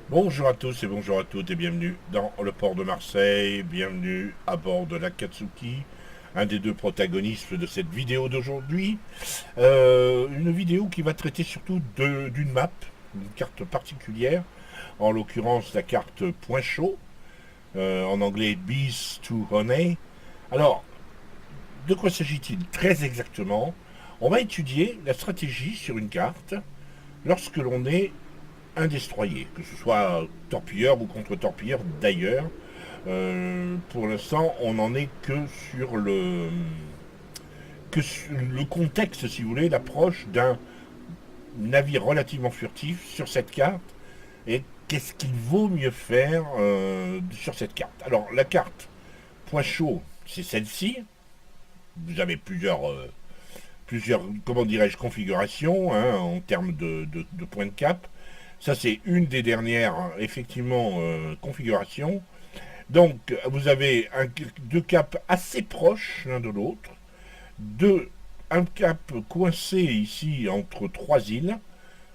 Bonjour à tous et bonjour à toutes et bienvenue dans le port de Marseille, bienvenue à bord de l'Akatsuki, un des deux protagonistes de cette vidéo d'aujourd'hui. Une vidéo qui va traiter surtout d'une map, une carte particulière, en l'occurrence la carte Point Chaud, en anglais Bees to Honey. Alors, de quoi s'agit-il très exactement? On va étudier la stratégie sur une carte lorsque l'on est un destroyer, que ce soit torpilleur ou contre-torpilleur d'ailleurs. Pour l'instant, on n'en est que sur le contexte, si vous voulez, l'approche d'un navire relativement furtif sur cette carte et qu'est-ce qu'il vaut mieux faire sur cette carte. Alors, la carte Point Chaud, c'est celle-ci. Vous avez plusieurs comment dirais-je, configurations en termes de points de cap. Ça, c'est une des dernières, effectivement, configurations. Donc, vous avez deux caps assez proches l'un de l'autre. Un cap coincé ici entre trois îles,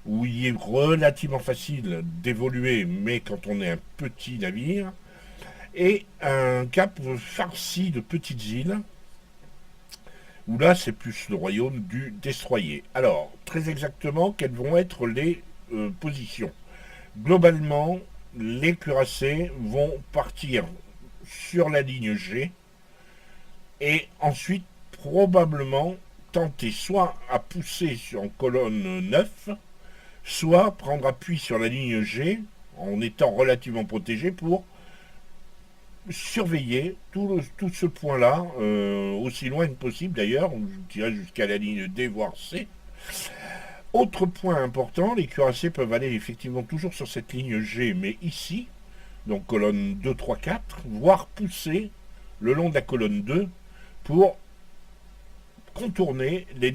où il est relativement facile d'évoluer, mais quand on est un petit navire. Et un cap farci de petites îles, où là, c'est plus le royaume du destroyer. Alors, très exactement, quelles vont être les positions? Globalement, les cuirassés vont partir sur la ligne G et ensuite probablement tenter soit à pousser en colonne 9, soit prendre appui sur la ligne G en étant relativement protégé pour surveiller tout ce point-là, aussi loin que possible d'ailleurs, je dirais jusqu'à la ligne D voire C. Autre point important, les cuirassés peuvent aller effectivement toujours sur cette ligne G, mais ici, donc colonne 2, 3, 4, voire pousser le long de la colonne 2 pour contourner les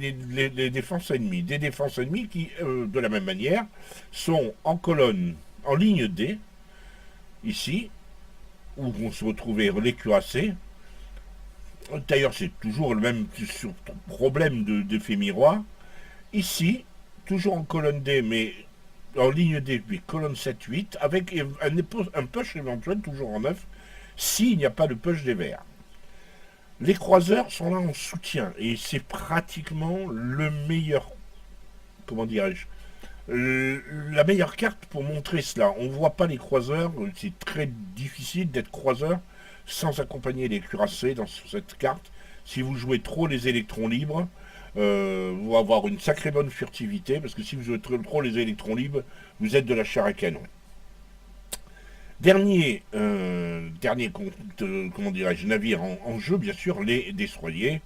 défenses ennemies. Des défenses ennemies qui, de la même manière, sont en colonne, en ligne D, ici, où vont se retrouver les cuirassés. D'ailleurs, c'est toujours le même problème d'effet miroir. Ici, toujours en colonne D, mais en ligne D, puis colonne 7-8, avec un push éventuel, toujours en 9, s'il n'y a pas de push des verts. Les croiseurs sont là en soutien, et c'est pratiquement le meilleur, comment dirais-je, la meilleure carte pour montrer cela. On ne voit pas les croiseurs, c'est très difficile d'être croiseur sans accompagner les cuirassés sur cette carte. Si vous jouez trop les électrons libres, vous allez avoir une sacrée bonne furtivité, parce que si vous jouez trop les électrons libres, vous êtes de la chair à canon. Dernier comment dirais-je, navire en jeu, bien sûr, les destroyers,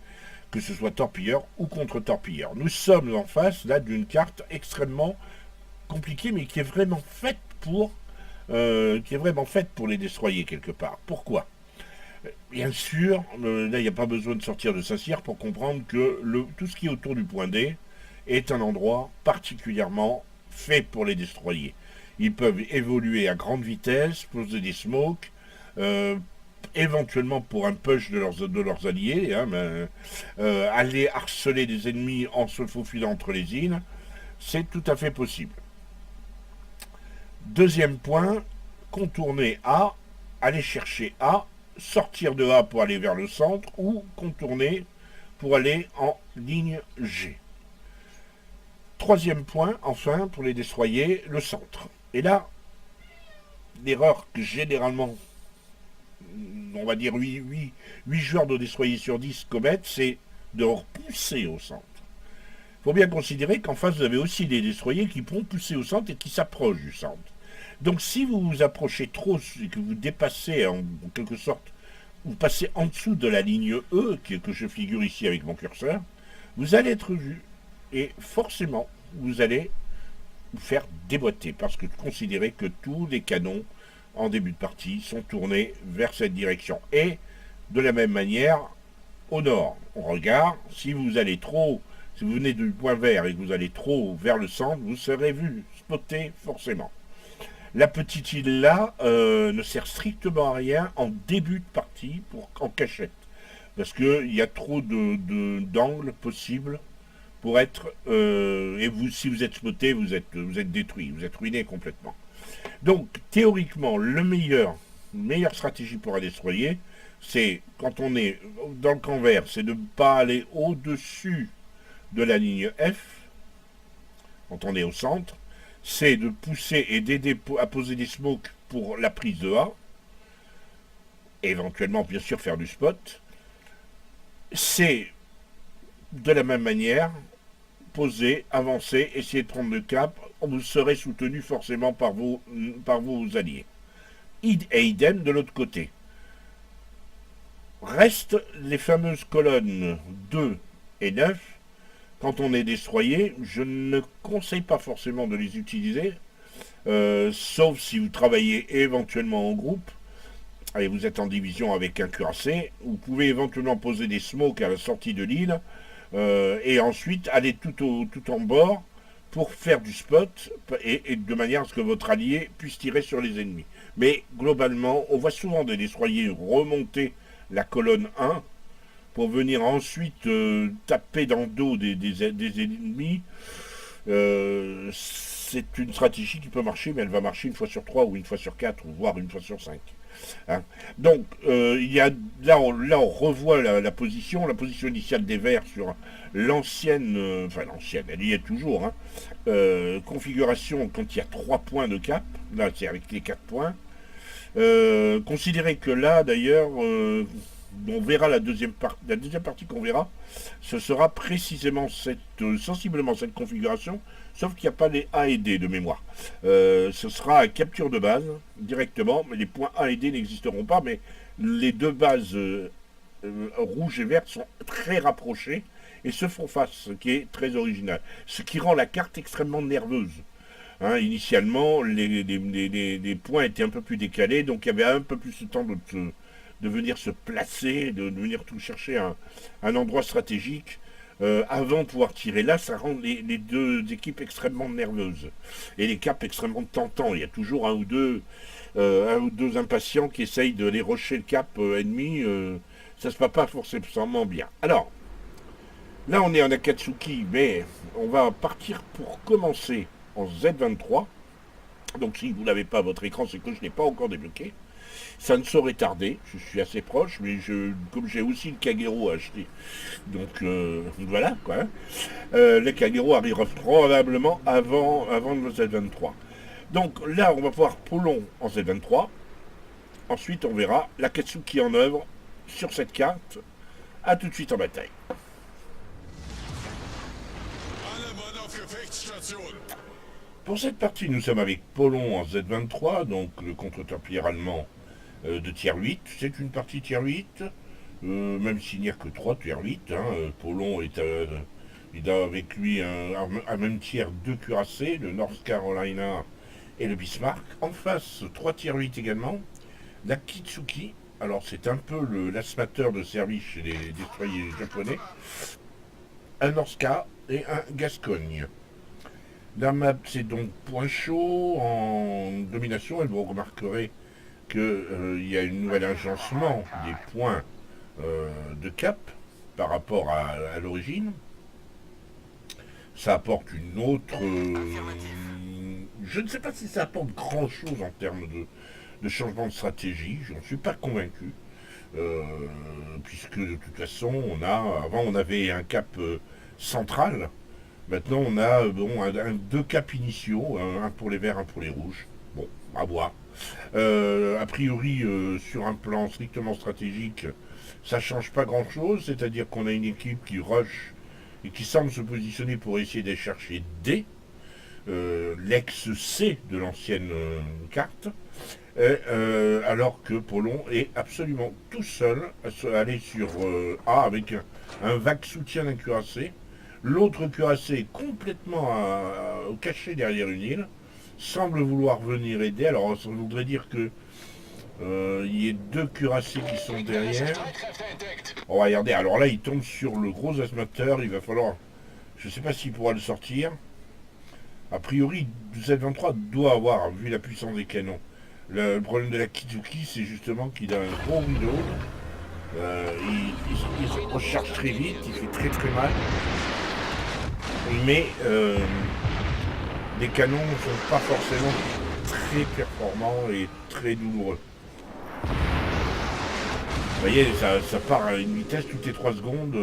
que ce soit torpilleurs ou contre-torpilleurs. Nous sommes en face, là, d'une carte extrêmement compliquée, mais qui est vraiment faite pour les destroyers, quelque part. Pourquoi ? Bien sûr, là, il n'y a pas besoin de sortir de Saint-Cyr pour comprendre que tout ce qui est autour du point D est un endroit particulièrement fait pour les destroyers. Ils peuvent évoluer à grande vitesse, poser des smokes, éventuellement pour un push de leurs alliés, aller harceler des ennemis en se faufilant entre les îles, c'est tout à fait possible. Deuxième point, contourner A, aller chercher A, sortir de A pour aller vers le centre ou contourner pour aller en ligne G. Troisième point, enfin, pour les destroyers, le centre. Et là, l'erreur que généralement, on va dire 8 joueurs de destroyers sur 10 commettent, c'est de repousser au centre. Il faut bien considérer qu'en face, vous avez aussi des destroyers qui pourront pousser au centre et qui s'approchent du centre. Donc si vous vous approchez trop et que vous dépassez en quelque sorte, vous passez en dessous de la ligne E, que je figure ici avec mon curseur, vous allez être vu et forcément vous allez vous faire déboîter parce que considérez que tous les canons en début de partie sont tournés vers cette direction. Et de la même manière, au nord, on regarde, si vous venez du point vert et que vous allez trop vers le centre, vous serez vu, spoté forcément. La petite île là ne sert strictement à rien en début de partie en cachette. Parce qu'il y a trop d'angles possibles pour être... et vous, si vous êtes spoté, vous êtes détruit, vous êtes ruiné complètement. Donc, théoriquement, meilleure stratégie pour un destroyer, c'est, quand on est dans le camp vert, c'est de ne pas aller au-dessus de la ligne F, quand on est au centre, c'est de pousser et d'aider à poser des smokes pour la prise de A, et éventuellement, bien sûr, faire du spot. C'est, de la même manière, poser, avancer, essayer de prendre le cap, vous serez soutenu forcément par vos alliés. Et idem de l'autre côté. Restent les fameuses colonnes 2 et 9. Quand on est destroyé, je ne conseille pas forcément de les utiliser, sauf si vous travaillez éventuellement en groupe, et vous êtes en division avec un cuirassé, vous pouvez éventuellement poser des smokes à la sortie de l'île, et ensuite aller tout en bord pour faire du spot, et de manière à ce que votre allié puisse tirer sur les ennemis. Mais globalement, on voit souvent des destroyers remonter la colonne 1 pour venir ensuite taper dans le dos des ennemis. C'est une stratégie qui peut marcher, mais elle va marcher une fois sur 3 ou une fois sur 4, ou voire une fois sur 5. Hein. Donc, là, on revoit la position initiale des Verts sur l'ancienne, elle y est toujours, hein, configuration quand il y a 3 points de cap, là c'est avec les 4 points. Considérez que là, d'ailleurs, on verra la deuxième partie qu'on verra, ce sera précisément sensiblement cette configuration, sauf qu'il n'y a pas les A et D de mémoire. Ce sera à capture de base directement, mais les points A et D n'existeront pas, mais les deux bases rouges et vertes sont très rapprochées et se font face, ce qui est très original, ce qui rend la carte extrêmement nerveuse. Hein, initialement, les points étaient un peu plus décalés, donc il y avait un peu plus de temps de venir se placer, de venir tout chercher un endroit stratégique avant de pouvoir tirer. Là, ça rend les deux équipes extrêmement nerveuses et les caps extrêmement tentants. Il y a toujours un ou deux impatients qui essayent de les rusher le cap ennemi. Ça se passe pas forcément bien. Alors, là, on est en Akatsuki, mais on va partir pour commencer en Z23. Donc si vous n'avez pas votre écran, c'est que je ne l'ai pas encore débloqué. Ça ne saurait tarder, je suis assez proche, mais comme j'ai aussi le Kagero à acheter, donc voilà quoi. Le Kagero arrivera probablement avant le Z23. Donc là, on va voir Polon en Z23. Ensuite, on verra l'Akatsuki en œuvre sur cette carte. A tout de suite en bataille. Pour cette partie, nous sommes avec Polon en Z23, donc le contre-templier allemand de tier 8. C'est une partie tier 8, même s'il n'y a que 3 tier 8. Polon il a avec lui un même tiers 2 cuirassés, le North Carolina et le Bismarck. En face, 3 tier 8 également. La Kitsuki, alors c'est un peu l'asmateur de service chez les destroyers japonais. Un Norska et un Gascogne. La map, c'est donc point chaud en domination, et vous remarquerez qu'il y a un nouvel agencement des points de cap par rapport à l'origine. Ça apporte une autre... je ne sais pas si ça apporte grand-chose en termes de changement de stratégie, je n'en suis pas convaincu. Puisque de toute façon, avant on avait un cap central. Maintenant, on a deux caps initiaux, un pour les verts, un pour les rouges. Bon, à voir. A priori, sur un plan strictement stratégique, ça change pas grand-chose, c'est-à-dire qu'on a une équipe qui rush et qui semble se positionner pour essayer d'aller chercher D, l'ex-C de l'ancienne carte, alors que Polon est absolument tout seul à aller sur A avec un vague soutien d'un cuirassé. L'autre cuirassé est complètement caché derrière une île, semble vouloir venir aider. Alors ça voudrait dire que il y a 2 cuirassés qui sont derrière. Oh, regardez, alors là il tombe sur le gros asmateur, il va falloir... Je ne sais pas s'il pourra le sortir. A priori, Z23 doit avoir, vu la puissance des canons. Le problème de la Kitsuki, c'est justement qu'il a un gros reload. Il se recharge très vite, il fait très très mal. mais les canons ne sont pas forcément très performants et très douloureux. Vous voyez, ça part à une vitesse toutes les 3 secondes.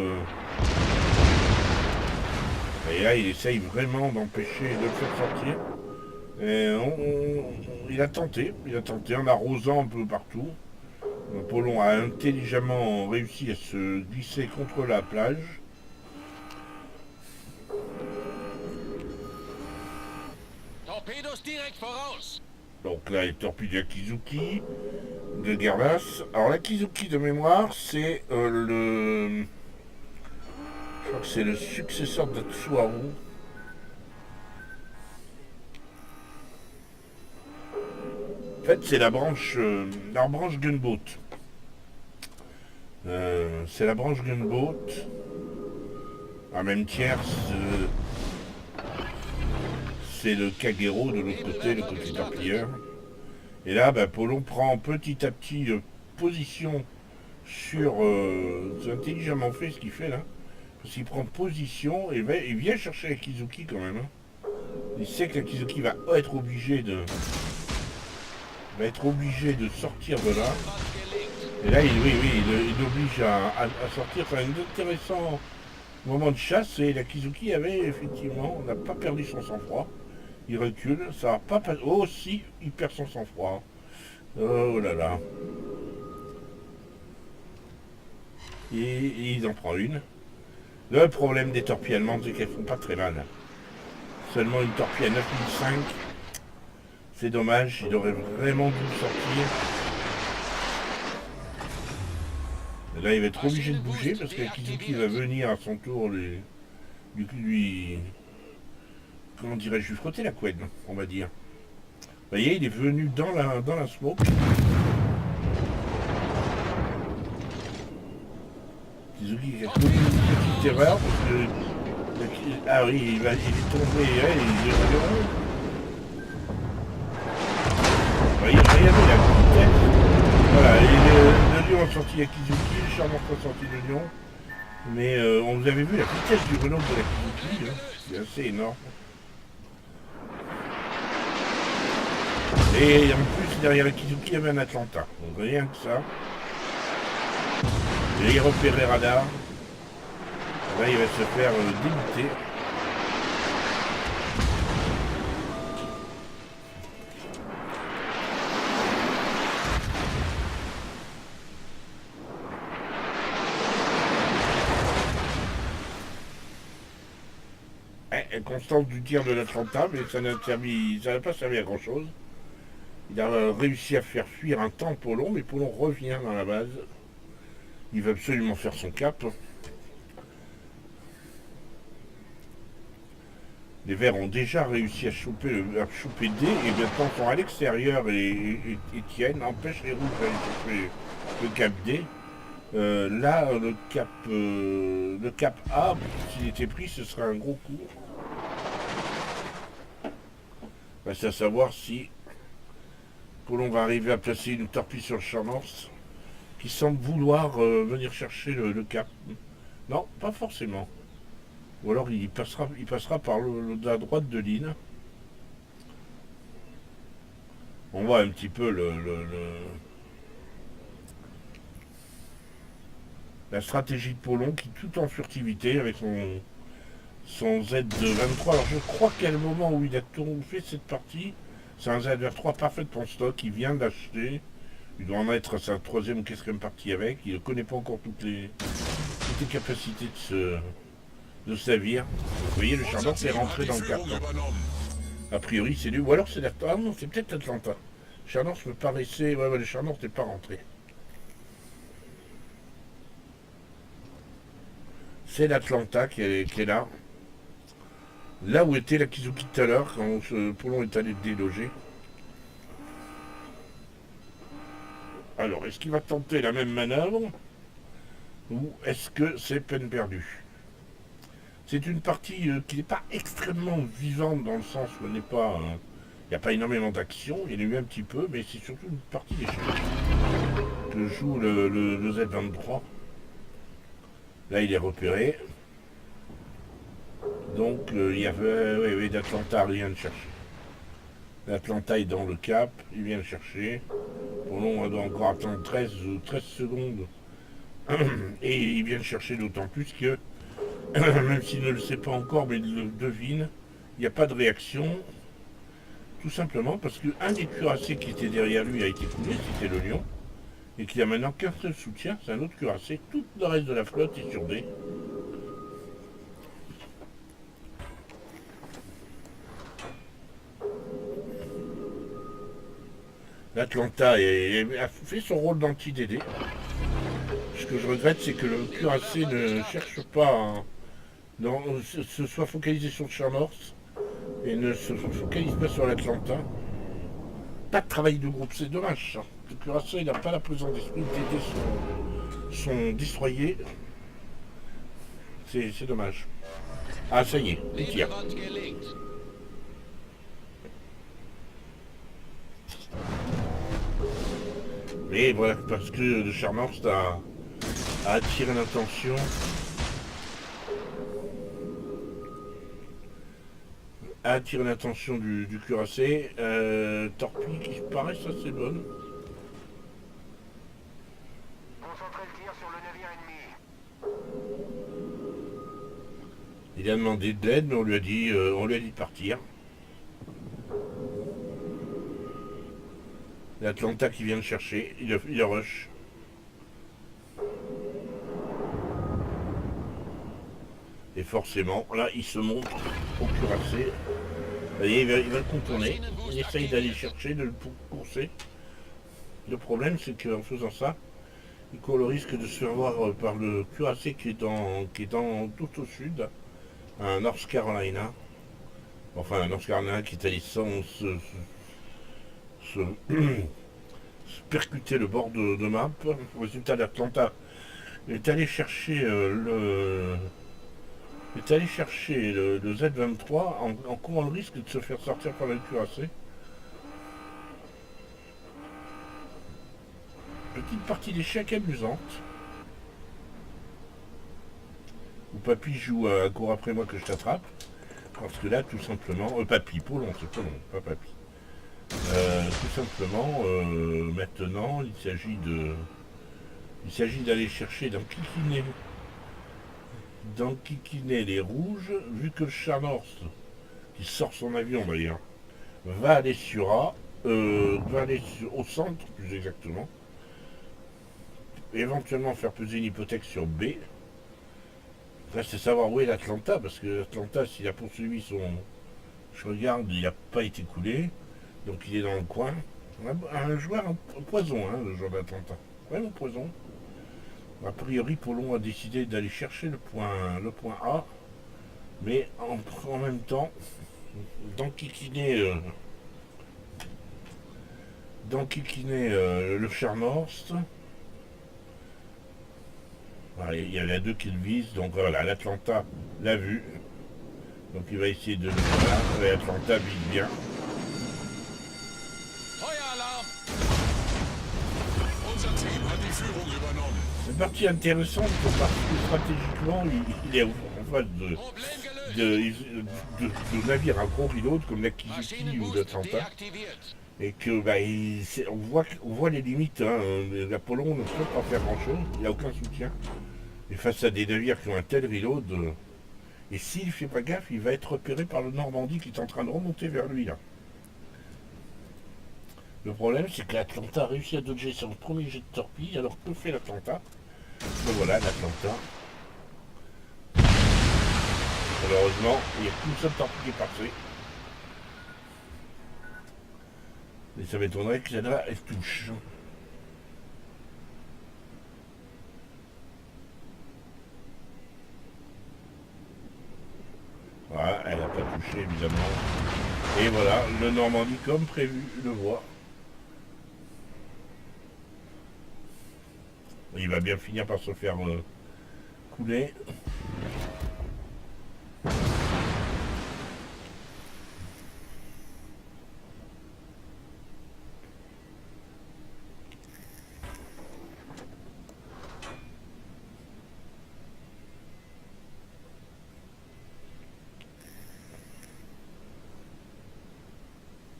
Et là, il essaye vraiment d'empêcher de le faire sortir. Et il a tenté en arrosant un peu partout. Apollon a intelligemment réussi à se glisser contre la plage. Donc là, il torpille de Kizuki, de Gervas. Alors la Kizuki de mémoire, c'est le... Je crois que c'est le successeur de Tsuharu. En fait, c'est la branche Gunboat. C'est la branche Gunboat. En même tiers, c'est le Kagero de l'autre côté, le côté torpilleur. Et là, Apollon prend petit à petit position sur... c'est intelligemment fait ce qu'il fait là. Parce qu'il prend position et il vient chercher la Kizuki quand même. Hein. Il sait que la Kizuki va être obligée de sortir de là. Et là, il oblige à sortir. Enfin, un intéressant moment de chasse. Et la Kizuki avait effectivement, n'a pas perdu son sang-froid. Il recule, ça va pas passer. Oh si, il perd son sang-froid. Oh là là. Et il en prend une. Le problème des torpilles allemandes, c'est qu'elles font pas très mal. Seulement une torpille à 9005. C'est dommage, il aurait vraiment dû sortir. Et là, il va être obligé de bouger parce que Kizuki va venir à son tour lui comment dirais-je, lui frotter la couenne, on va dire. Vous voyez, il est venu dans la smoke. Kizuki a commis une petite erreur parce que... Ah oui, il est tombé, il est regardez la vitesse. Voilà, le lion a sorti à Kizuki, le charmant a sorti le lion. Mais on vous avait vu la vitesse du Renault de la Kizuki, hein. C'est assez énorme. Et en plus, derrière la Kizuki, il y avait un Atlanta. Donc rien que ça. Et il repère les radars. Là, il va se faire débuter. Constance du tir de l'Atlanta, mais ça n'a pas servi à grand chose. Il a réussi à faire fuir un temps Apollon, mais Apollon revient dans la base. Il va absolument faire son cap. Les Verts ont déjà réussi à choper D et maintenant sont à l'extérieur et tiennent, empêchent les rouges d'aller choper le cap D. Là, le cap A, s'il était pris, ce serait un gros coup. C'est à savoir si Apollon va arriver à placer une torpille sur le champ Norse qui semble vouloir venir chercher le cap. Non, pas forcément. Ou alors il passera par la droite de l'île. On voit un petit peu la stratégie de Apollon qui, tout en furtivité, avec son Z de 23. Alors je crois qu'à le moment où il a fait cette partie, c'est un Z23 parfait pour stock, il vient d'acheter. Il doit en être à sa 3e ou 4e partie avec. Il ne connaît pas encore toutes les capacités de ce navire. Vous voyez, le char Norse est rentré dans le cap. A priori, c'est lui. Ou alors c'est l'Atlanta. Ah non, c'est peut-être l'Atlanta. Le char Norse me paraissait... Ouais, le char Norse n'est pas rentré. C'est l'Atlanta qui est là. Là où était la Kizuki tout à l'heure, quand Apollon est allé déloger. Alors, est-ce qu'il va tenter la même manœuvre ou est-ce que c'est peine perdue? C'est une partie qui n'est pas extrêmement vivante dans le sens où il n'y a pas énormément d'action, il y en a eu un petit peu, mais c'est surtout une partie d'échec que joue le Z23. Là, il est repéré. Donc il y avait, oui, oui, l'Atlanta vient de chercher. L'Atlanta est dans le cap, il vient le chercher. Pour long, on doit encore attendre 13 secondes. Et il vient le chercher d'autant plus que, même s'il ne le sait pas encore, mais il le devine, il n'y a pas de réaction. Tout simplement parce qu'un des cuirassés qui était derrière lui a été coulé, c'était le lion. Et qu'il n'y a maintenant qu'un seul soutien, c'est un autre cuirassé. Tout le reste de la flotte est sur B. L'Atlanta a fait son rôle d'anti-DD. Ce que je regrette, c'est que le cuirassé ne cherche pas se soit focalisé sur le champ North et ne se focalise pas sur l'Atlanta. Pas de travail de groupe, c'est dommage. Le cuirassé n'a pas la présence d'esprit d'aider son destroyer. C'est dommage. Ah, ça y est, il tire. Mais voilà, parce que le Charmant a attiré l'attention. A attiré l'attention du cuirassé. Torpille qui paraît assez bonne. Concentrez le tir sur le navire ennemi. Il a demandé de l'aide, mais on lui a dit de partir. L'Atlanta qui vient le chercher, il rush. Et forcément, là, il se monte au cuirassé. Et il va le contourner. Il essaye d'aller chercher, de le courser. Le problème, c'est qu'en faisant ça, il court le risque de se faire voir par le cuirassé qui est dans tout au sud, un North Carolina. Enfin, un North Carolina qui est allé se percuter le bord de map. Au résultat, l'Atlanta est allé chercher le Z23 en courant le risque de se faire sortir par le cuirassé. Petite partie d'échecs amusante. Où Papy joue à court après moi que je t'attrape. Parce que là, tout simplement... Papy, Paulon, c'est Paulon, pas Papy. Tout simplement, maintenant, il s'agit d'aller chercher dans Kikiner les rouges, vu que le Chat North, qui sort son avion d'ailleurs, va aller sur A, va aller au centre plus exactement, éventuellement faire peser une hypothèque sur B. Là, c'est savoir où est l'Atlanta, parce que l'Atlanta, s'il a poursuivi son... Je regarde, il n'a pas été coulé, donc il est dans le coin. Un joueur un poison, hein, le joueur d'Atlanta. Vraiment poison. A priori, Paulon a décidé d'aller chercher le point A, mais en même temps, dans Kikiner, le Char North, voilà, il y en a deux qui le visent, donc voilà, l'Atlanta l'a vu, donc il va essayer de le faire, et l'Atlanta vise bien. C'est partie intéressante parce que stratégiquement, il est en face de navires à gros reload comme l'Akizuki ou l'Atlanta. Et que on voit les limites. Hein. L'Apollon ne peut pas faire grand chose, il n'a aucun soutien. Et face à des navires qui ont un tel reload, et s'il ne fait pas gaffe, il va être repéré par le Normandie qui est en train de remonter vers lui là. Le problème, c'est que l'Atlanta a réussi à dodger son premier jet de torpille. Alors que fait l'Atlanta? Ben voilà, l'Atlanta. Malheureusement, il n'y a qu'une seule torpille qui est passée. Et ça m'étonnerait que celle-là, elle touche. Voilà, elle n'a pas touché, évidemment. Et voilà, le Normandie, comme prévu, le voit. Il va bien finir par se faire couler.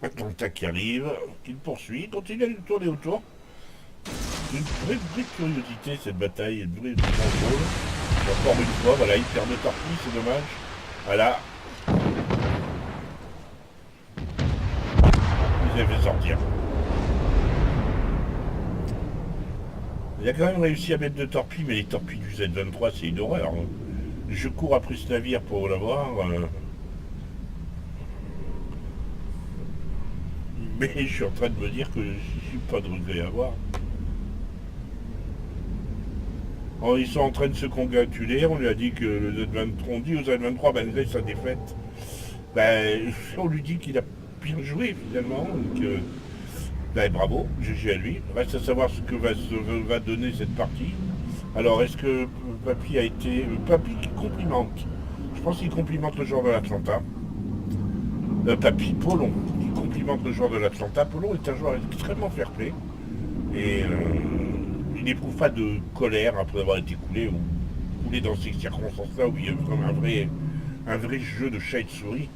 Atlanta qui arrive, qui le poursuit, continue à lui tourner autour. C'est une vraie curiosité cette bataille, une vraie drôle. Et encore une fois, voilà, il perd de torpille, c'est dommage. Voilà. Ils avaient fait sortir. Il a quand même réussi à mettre de torpilles, mais les torpilles du Z-23, c'est une horreur. Je cours après ce navire pour l'avoir. Mais je suis en train de me dire que je suis pas de regret à avoir. Alors, ils sont en train de se congratuler. On lui a dit que le Z23, on dit au Z23, malgré sa défaite, ben, on lui dit qu'il a bien joué finalement. Donc, ben, bravo, GG à lui. Reste à savoir ce que va donner cette partie. Alors, est-ce que Papy a été. Papy qui complimente. Je pense qu'il complimente le joueur de l'Atlanta. Papy, Polon, qui complimente le joueur de l'Atlanta. Polon est un joueur extrêmement fair-play. Et il n'éprouve pas de colère après avoir été coulé ou coulé dans ces circonstances-là où il y a vraiment un vrai jeu de chat et de souris.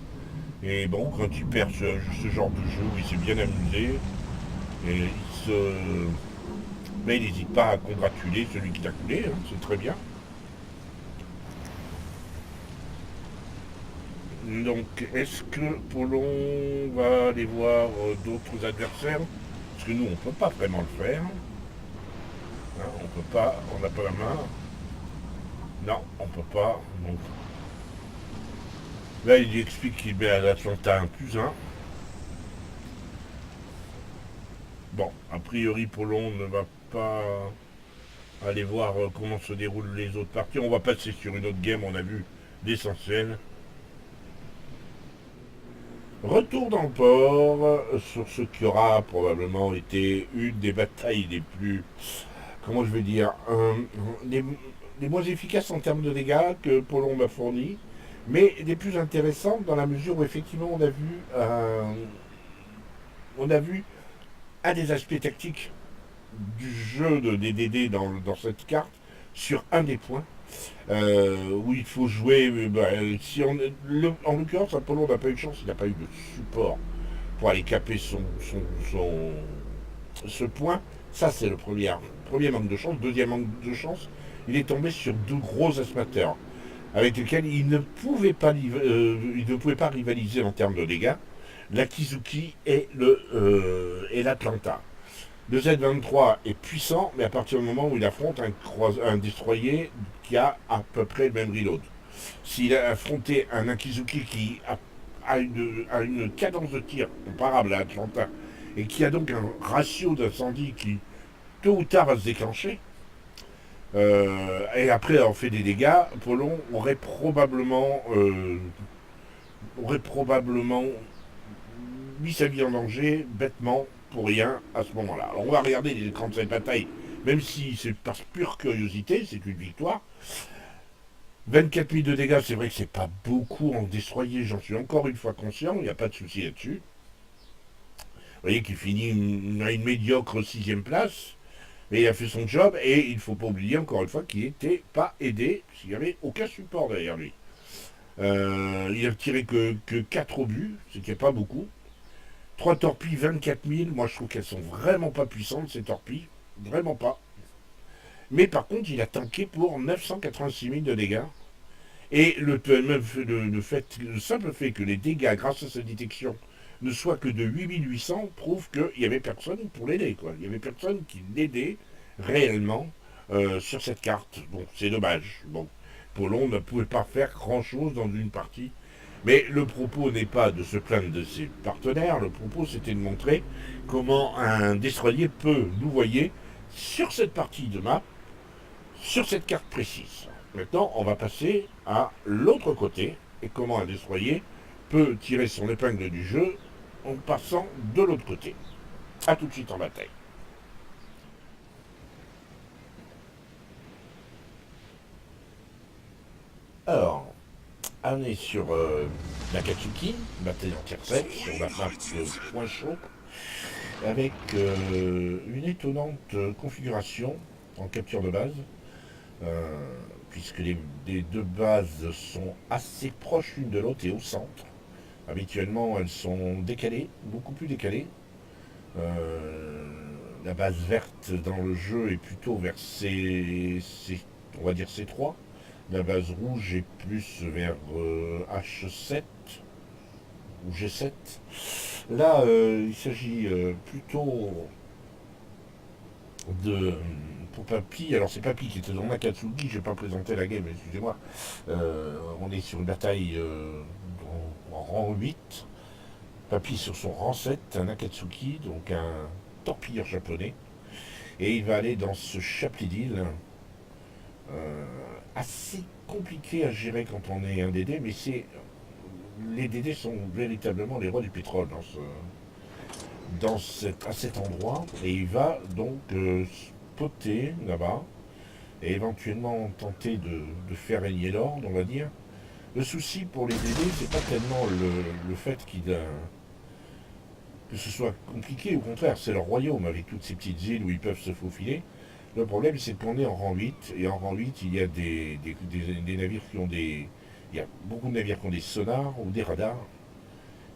Et bon, quand il perd ce genre de jeu où il s'est bien amusé, et mais il n'hésite pas à congratuler celui qui l'a coulé, hein, c'est très bien. Donc, est-ce que Polon va aller voir d'autres adversaires? Parce que nous, on ne peut pas vraiment le faire. Hein, on peut pas, on n'a pas la main. Non, on peut pas. Donc, là, il explique qu'il met à l'Atlanta un +1. Bon, a priori, Polon ne va pas aller voir comment se déroulent les autres parties. On va passer sur une autre game, on a vu l'essentiel. Retour dans le port, sur ce qui aura probablement été une des batailles les plus, comment je vais dire, les moins efficaces en termes de dégâts que Polon m'a fourni, mais les plus intéressantes dans la mesure où effectivement on a vu un des aspects tactiques du jeu des DD dans cette carte sur un des points. Où il faut jouer. Si en l'occurrence, Apollon n'a pas eu de chance, il n'a pas eu de support pour aller caper ce point. Ça, c'est le premier manque de chance. Deuxième manque de chance, il est tombé sur deux gros asmateurs avec lesquels il ne pouvait pas rivaliser en termes de dégâts, l'Akizuki et l'Atlanta. Le Z23 est puissant, mais à partir du moment où il affronte un destroyer qui a à peu près le même reload. S'il a affronté un Akizuki qui a une cadence de tir comparable à Atlanta, et qui a donc un ratio d'incendie qui, tôt ou tard, va se déclencher, et après avoir fait des dégâts, Polon aurait probablement mis sa vie en danger bêtement pour rien à ce moment-là. Alors on va regarder les écrans de cette bataille, même si c'est par pure curiosité, c'est une victoire. 24 000 de dégâts, c'est vrai que c'est pas beaucoup en destroyer, j'en suis encore une fois conscient, il n'y a pas de souci là-dessus. Vous voyez qu'il finit à une médiocre 6ème place, mais il a fait son job, et il ne faut pas oublier encore une fois qu'il n'était pas aidé, puisqu'il n'y avait aucun support derrière lui. Il a tiré que 4 obus, ce qui n'est pas beaucoup. 3 torpilles, 24 000. Moi, je trouve qu'elles sont vraiment pas puissantes, ces torpilles. Vraiment pas. Mais par contre, il a tanké pour 986 000 de dégâts. Et le simple fait que les dégâts, grâce à sa détection, ne soient que de 8800, prouve qu'il n'y avait personne pour l'aider. Il n'y avait personne qui l'aidait réellement sur cette carte. Bon, c'est dommage. Bon, Polon ne pouvait pas faire grand-chose dans une partie. Mais le propos n'est pas de se plaindre de ses partenaires, le propos c'était de montrer comment un destroyer peut nous voyer sur cette partie de map, sur cette carte précise. Maintenant, on va passer à l'autre côté, et comment un destroyer peut tirer son épingle du jeu en passant de l'autre côté. A tout de suite en bataille. Alors, on est sur Nakatsuki, bataille en tier 7, sur la map de Point Chaud, avec une étonnante configuration en capture de base, puisque les deux bases sont assez proches l'une de l'autre et au centre. Habituellement, elles sont décalées, beaucoup plus décalées. La base verte dans le jeu est plutôt vers on va dire C3. La base rouge est plus vers H7 ou G7. Là, il s'agit plutôt de... Pour Papy, alors c'est Papy qui était dans Nakatsuki, je n'ai pas présenté la game, excusez-moi. On est sur une bataille en rang 8. Papy sur son rang 7, un Akatsuki, donc un torpilleur japonais. Et il va aller dans ce chapelet d'île, assez compliqué à gérer quand on est un DD, mais les DD sont véritablement les rois du pétrole à cet endroit. Et il va donc spotter là-bas et éventuellement tenter de faire régner l'ordre, on va dire. Le souci pour les DD, c'est pas tellement le fait que ce soit compliqué, au contraire, c'est leur royaume avec toutes ces petites îles où ils peuvent se faufiler. Le problème, c'est qu'on est en rang 8, et en rang 8, il y a des navires qui ont il y a beaucoup de navires qui ont des sonars ou des radars,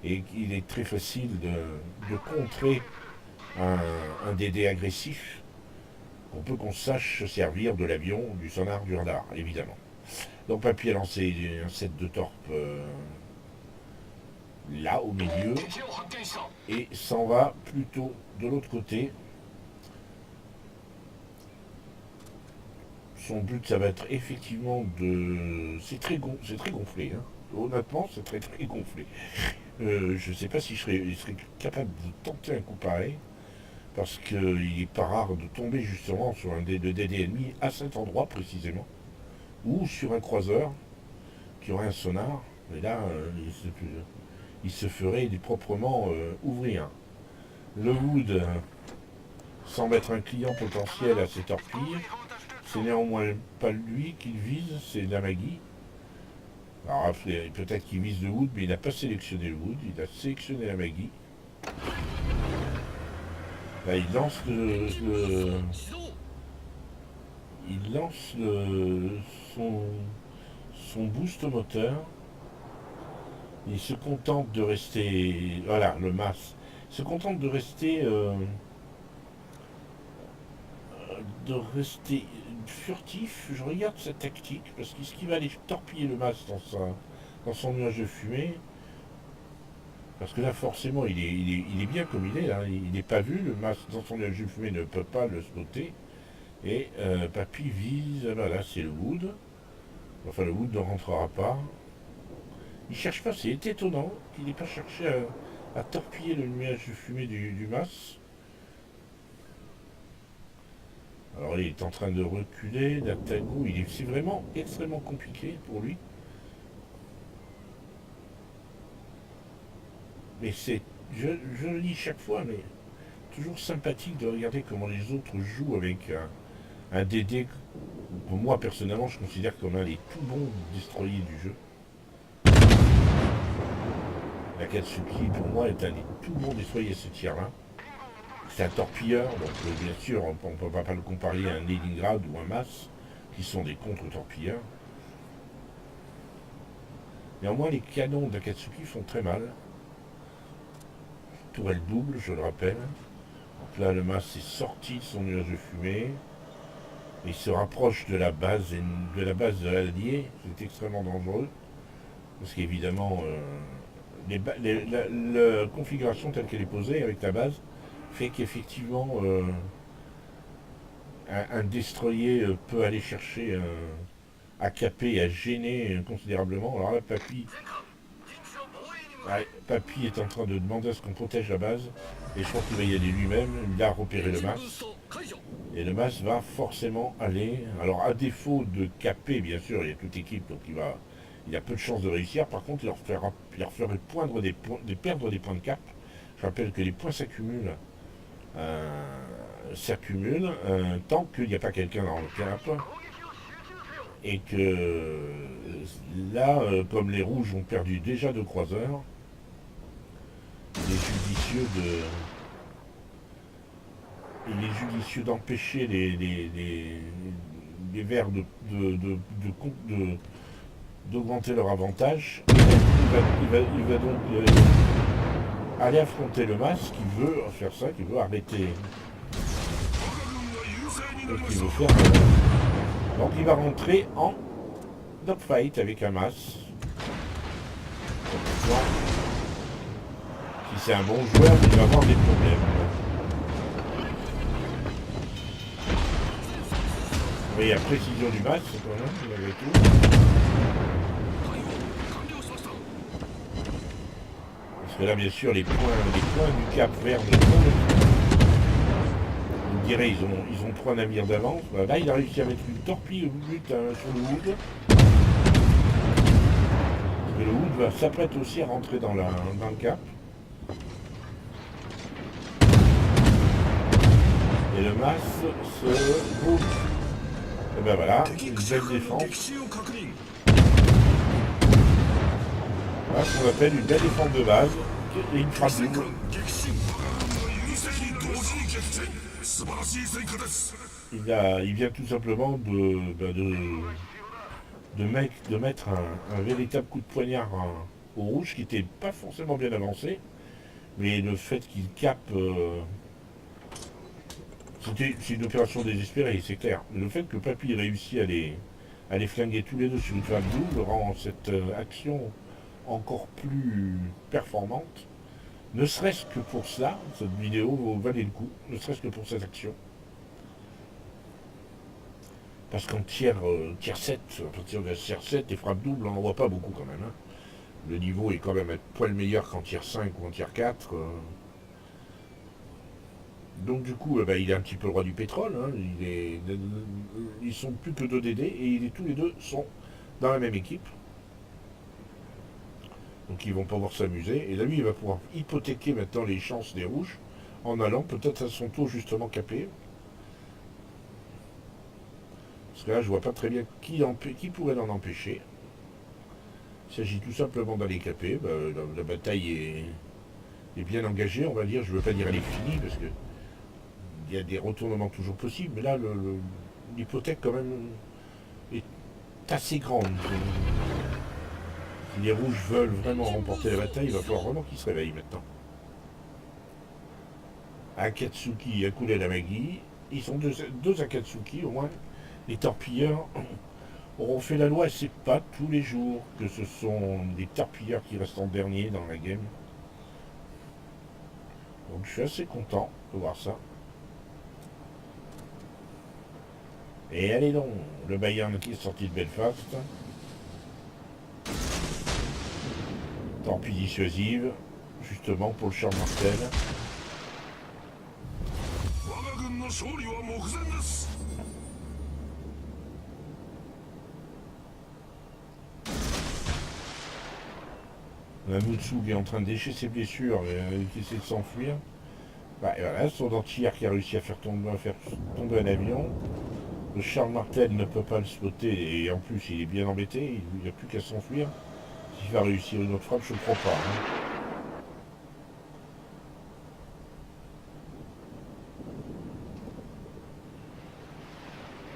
et il est très facile de contrer un DD agressif. On peut qu'on sache se servir de l'avion, du sonar, du radar, évidemment. Donc Papy a lancé un set de torpes là, au milieu, et s'en va plutôt de l'autre côté. Son but, ça va être effectivement de... C'est très gonflé, hein. Honnêtement, c'est très très gonflé. Je ne sais pas si il serait capable de tenter un coup pareil, parce qu'il n'est pas rare de tomber justement sur un de DD ennemi à cet endroit précisément, ou sur un croiseur qui aurait un sonar, mais là, il se ferait proprement ouvrir. Le Wood semble être un client potentiel à ces torpilles. C'est néanmoins pas lui qu'il vise, c'est Namagi. Alors peut-être qu'il vise le Wood, mais il n'a pas sélectionné le Wood, il a sélectionné Namagi. Là, il lance son boost moteur. Il se contente de rester... Voilà, le MAS. Il se contente de rester furtif. Je regarde sa tactique, parce qu'il va aller torpiller le MAS dans son nuage de fumée. Parce que là, forcément, il est bien comme il est. Là. Il n'est pas vu. Le MAS dans son nuage de fumée ne peut pas le spotter. Et Papy vise... Voilà, c'est le Wood. Enfin, le Wood ne rentrera pas. Il cherche pas, c'est étonnant qu'il n'ait pas cherché à torpiller le nuage de fumée du MAS. Alors il est en train de reculer, d'Atago, c'est vraiment extrêmement compliqué pour lui. Mais je le dis chaque fois, mais toujours sympathique de regarder comment les autres jouent avec un DD que moi personnellement je considère comme un des tout bons destroyers du jeu. La Katsuki pour moi est un des tout bons destroyers à ce tir-là. C'est un torpilleur, donc bien sûr on ne peut pas le comparer à un Leningrad ou un MAS, qui sont des contre-torpilleurs. Néanmoins les canons d'Akatsuki font très mal. Tourelle double, je le rappelle. Donc là le MAS est sorti de son nuage de fumée. Il se rapproche de la base de l'Allié, c'est extrêmement dangereux. Parce qu'évidemment, la configuration telle qu'elle est posée avec la base fait qu'effectivement un destroyer peut aller chercher à caper et à gêner considérablement. Alors là, Papy est en train de demander à ce qu'on protège la base, et je crois qu'il va y aller lui-même. Il a repéré le MAS, et le MAS va forcément aller. Alors à défaut de caper, bien sûr, il y a toute équipe, donc il a peu de chances de réussir. Par contre, il leur ferait perdre des points de cap. Je rappelle que les points s'accumulent tant qu'il n'y a pas quelqu'un dans le cap. Et que là, comme les rouges ont perdu déjà 2 croiseurs, il est judicieux d'empêcher les verts d'augmenter leur avantage, il va donc aller affronter le masque qui veut faire ça, qui veut arrêter. Et qui veut faire. Donc il va rentrer en dogfight avec un masque. Si c'est un bon joueur, il va avoir des problèmes. Mais la précision du match, c'est quand même, malgré tout. Parce que là, bien sûr, les points du Cap Vert de vous direz, ils ont 3 navires d'avance. Là, il a réussi à mettre une torpille au but sur le Hood. Parce que le Hood s'apprête aussi à rentrer dans le Cap. Et le Mas se bouge. Et ben voilà, une belle défense. Voilà ce qu'on appelle une belle défense de base et une frappe double. Il vient tout simplement de mettre un véritable coup de poignard au rouge qui n'était pas forcément bien avancé, mais le fait qu'il capte. C'est une opération désespérée, c'est clair. Le fait que Papy réussit à les flinguer tous les deux sur une femme double rend cette action encore plus performante. Ne serait-ce que pour ça, cette vidéo valait le coup, ne serait-ce que pour cette action. Parce qu'en tier 7, à partir de tier 7, les frappes doubles, on n'en voit pas beaucoup quand même. Hein. Le niveau est quand même un poil meilleur qu'en tier 5 ou en tier 4. Donc du coup, il est un petit peu le roi du pétrole. Hein. Ils sont plus que 2 DD et tous les deux sont dans la même équipe. Donc ils vont pouvoir s'amuser. Et là, lui, il va pouvoir hypothéquer maintenant les chances des rouges en allant peut-être à son tour justement caper. Parce que là, je vois pas très bien qui pourrait l'en empêcher. Il s'agit tout simplement d'aller caper. La bataille est bien engagée, on va dire. Je ne veux pas dire elle est finie parce que il y a des retournements toujours possibles, mais là, l'hypothèque, quand même, est assez grande. Si les rouges veulent vraiment remporter la bataille, il va falloir vraiment qu'ils se réveillent maintenant. Akatsuki et Akule Damagi, ils sont deux Akatsuki, au moins. Les torpilleurs auront fait la loi, et c'est pas tous les jours que ce sont des torpilleurs qui restent en dernier dans la game. Donc je suis assez content de voir ça. Et allez donc, le Bayern qui est sorti de Belfast. Torpille dissuasive, justement pour le Charles Martel. Mamutsu qui est en train de déchirer ses blessures et qui essaie de s'enfuir. Voilà, son dentier qui a réussi à faire tomber un avion. Le Charles Martel ne peut pas le spotter et en plus il est bien embêté, il n'y a plus qu'à s'enfuir. S'il va réussir une autre frappe, je ne crois pas. Hein.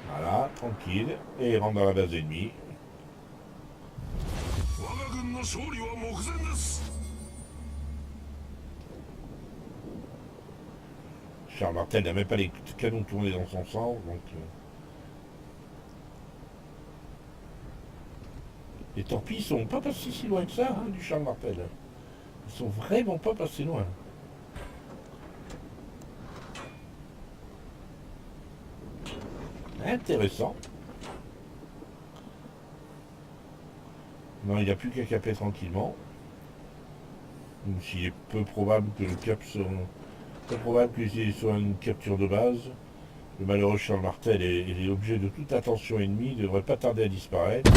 Voilà, tranquille, et il rentre dans la base ennemie. Charles Martel n'a même pas les canons tournés dans son sens, donc... Les torpilles sont pas passés si loin que ça, hein, du Charles Martel. Ils sont vraiment pas passés loin. Intéressant. Non, il n'y a plus qu'à caper tranquillement. Même s'il est peu probable que le cap soit... Peu probable qu'il soit une capture de base. Le malheureux Charles Martel est l'objet de toute attention ennemie, ne devrait pas tarder à disparaître.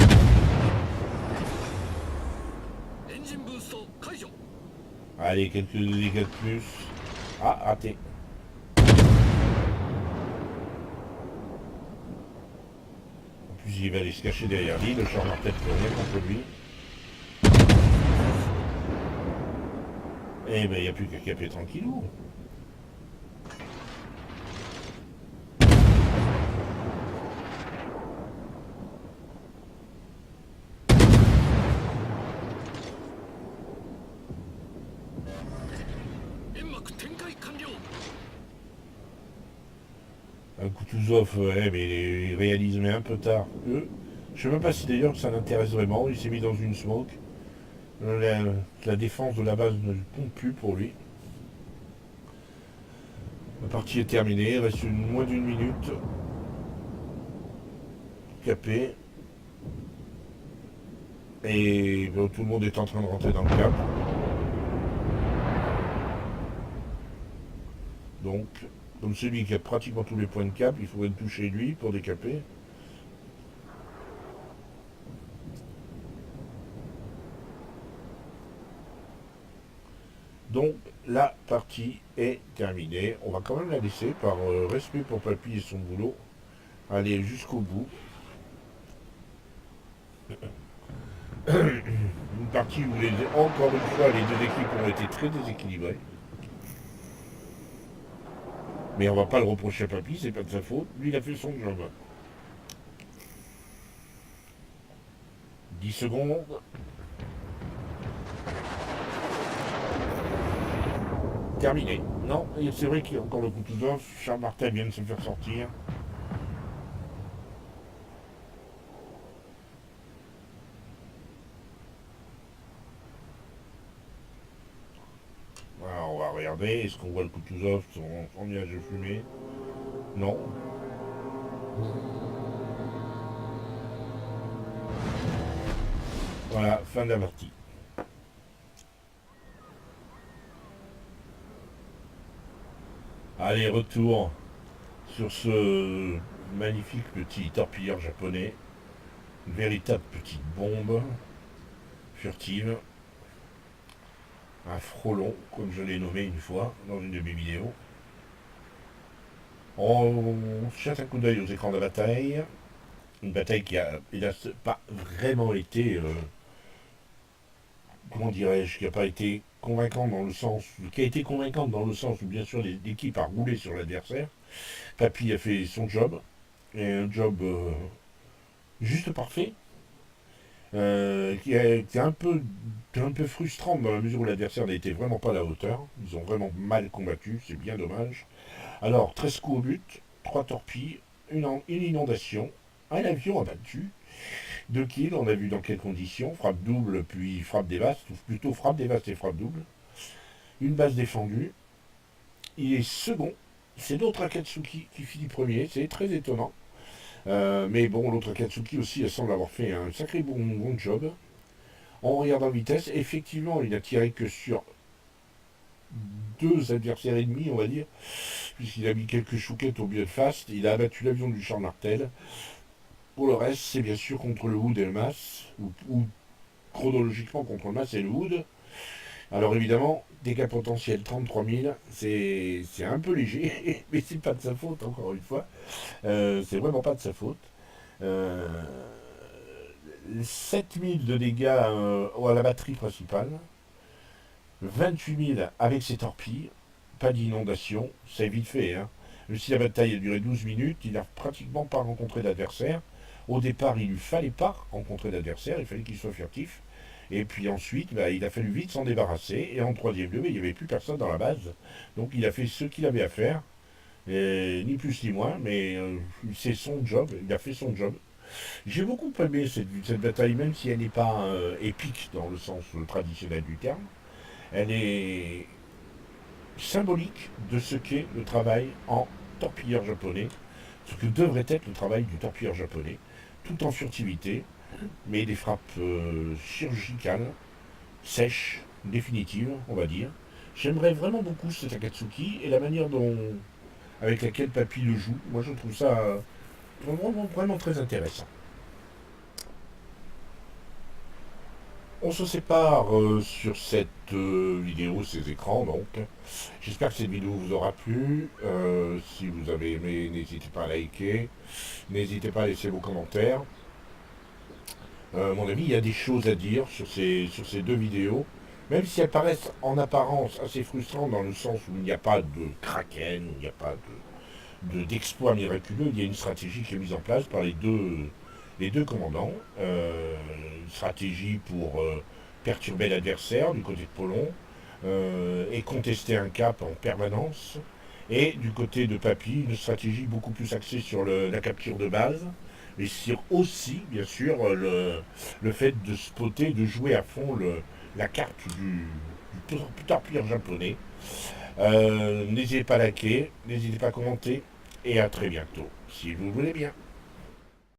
Allez, quelques dégâts de plus. Ah, raté. En plus, il va aller se cacher derrière lui. Le Charles Martel peut rien contre lui. Eh ben, il n'y a plus qu'à caper tranquillou. Kutuzov, ouais, mais il réalise mais un peu tard. Je sais même pas si d'ailleurs ça l'intéresse vraiment. Il s'est mis dans une smoke. La défense de la base ne compte plus pour lui. La partie est terminée. Il reste moins d'une minute. Capé. Et bon, tout le monde est en train de rentrer dans le cap. Donc, comme celui qui a pratiquement tous les points de cap, il faudrait le toucher lui pour décaper. Donc, la partie est terminée. On va quand même la laisser par respect pour Papy et son boulot. Aller jusqu'au bout. Une partie où, encore une fois, les deux équipes ont été très déséquilibrées. Mais on va pas le reprocher à Papy, c'est pas de sa faute. Lui, il a fait son job. 10 secondes. Terminé. Non, c'est vrai qu'il y a encore le coup de d'off. Charles Martel vient de se faire sortir. Voilà, on va regarder. Est-ce qu'on voit le Kutuzov, son nuage de fumée? Non. Voilà, fin de la partie. Allez, retour sur ce magnifique petit torpilleur japonais. Une véritable petite bombe furtive. Un frelon, comme je l'ai nommé une fois dans une de mes vidéos. On jette un coup d'œil aux écrans de bataille. Une bataille qui a, hélas, pas vraiment été, comment dirais-je, qui n'a pas été convaincante dans le sens, qui a été convaincante dans le sens où bien sûr l'équipe a roulé sur l'adversaire. Papy a fait son job, et un job juste parfait, qui a été un peu frustrant dans la mesure où l'adversaire n'était vraiment pas à la hauteur. Ils ont vraiment mal combattu, c'est bien dommage. Alors, 13 coups au but, 3 torpilles, une inondation, un avion abattu, 2 kills, on a vu dans quelles conditions, frappe double puis frappe des vastes, ou plutôt frappe des vastes et frappe double, une base défendue, il est second, c'est l'autre Akatsuki qui finit premier, c'est très étonnant. Mais bon, l'autre Akatsuki aussi, elle semble avoir fait un sacré bon job. On regarde en vitesse, effectivement, il n'a tiré que sur 2 adversaires ennemis, on va dire, puisqu'il a mis quelques chouquettes au biais de fast, il a abattu l'avion du Charles Martel. Pour le reste, c'est bien sûr contre le Hood et le Mas, ou chronologiquement contre le Mas et le Hood. Alors évidemment, dégâts potentiels 33 000, c'est un peu léger, mais c'est pas de sa faute, encore une fois. C'est vraiment pas de sa faute. 7 000 de dégâts à la batterie principale, 28 000 avec ses torpilles, pas d'inondation, c'est vite fait. Hein. Si la bataille a duré 12 minutes, il n'a pratiquement pas rencontré d'adversaire. Au départ, il ne lui fallait pas rencontrer d'adversaire, il fallait qu'il soit furtif. Et puis ensuite, bah, il a fallu vite s'en débarrasser. Et en troisième lieu, il n'y avait plus personne dans la base. Donc il a fait ce qu'il avait à faire. Et, ni plus ni moins, mais c'est son job, il a fait son job. J'ai beaucoup aimé cette bataille, même si elle n'est pas épique dans le sens traditionnel du terme. Elle est symbolique de ce qu'est le travail en torpilleur japonais, ce que devrait être le travail du torpilleur japonais, tout en furtivité, mais des frappes chirurgicales, sèches, définitives, on va dire. J'aimerais vraiment beaucoup ce Takatsuki et la manière avec laquelle Papy le joue. Moi, je trouve ça vraiment très intéressant. On se sépare sur cette vidéo, ces écrans donc. J'espère que cette vidéo vous aura plu. Si vous avez aimé, n'hésitez pas à liker. N'hésitez pas à laisser vos commentaires. Mon ami, il y a des choses à dire sur ces 2 vidéos. Même si elles paraissent en apparence assez frustrantes dans le sens où il n'y a pas de kraken, où il n'y a pas d'exploit miraculeux, il y a une stratégie qui est mise en place par les deux commandants. Une stratégie pour perturber l'adversaire du côté de Polon et contester un cap en permanence. Et du côté de Papy, une stratégie beaucoup plus axée sur la capture de base, et sur aussi, bien sûr, le fait de spotter, de jouer à fond la carte du empire japonais. N'hésitez pas à liker, n'hésitez pas à commenter, et à très bientôt, si vous le voulez bien.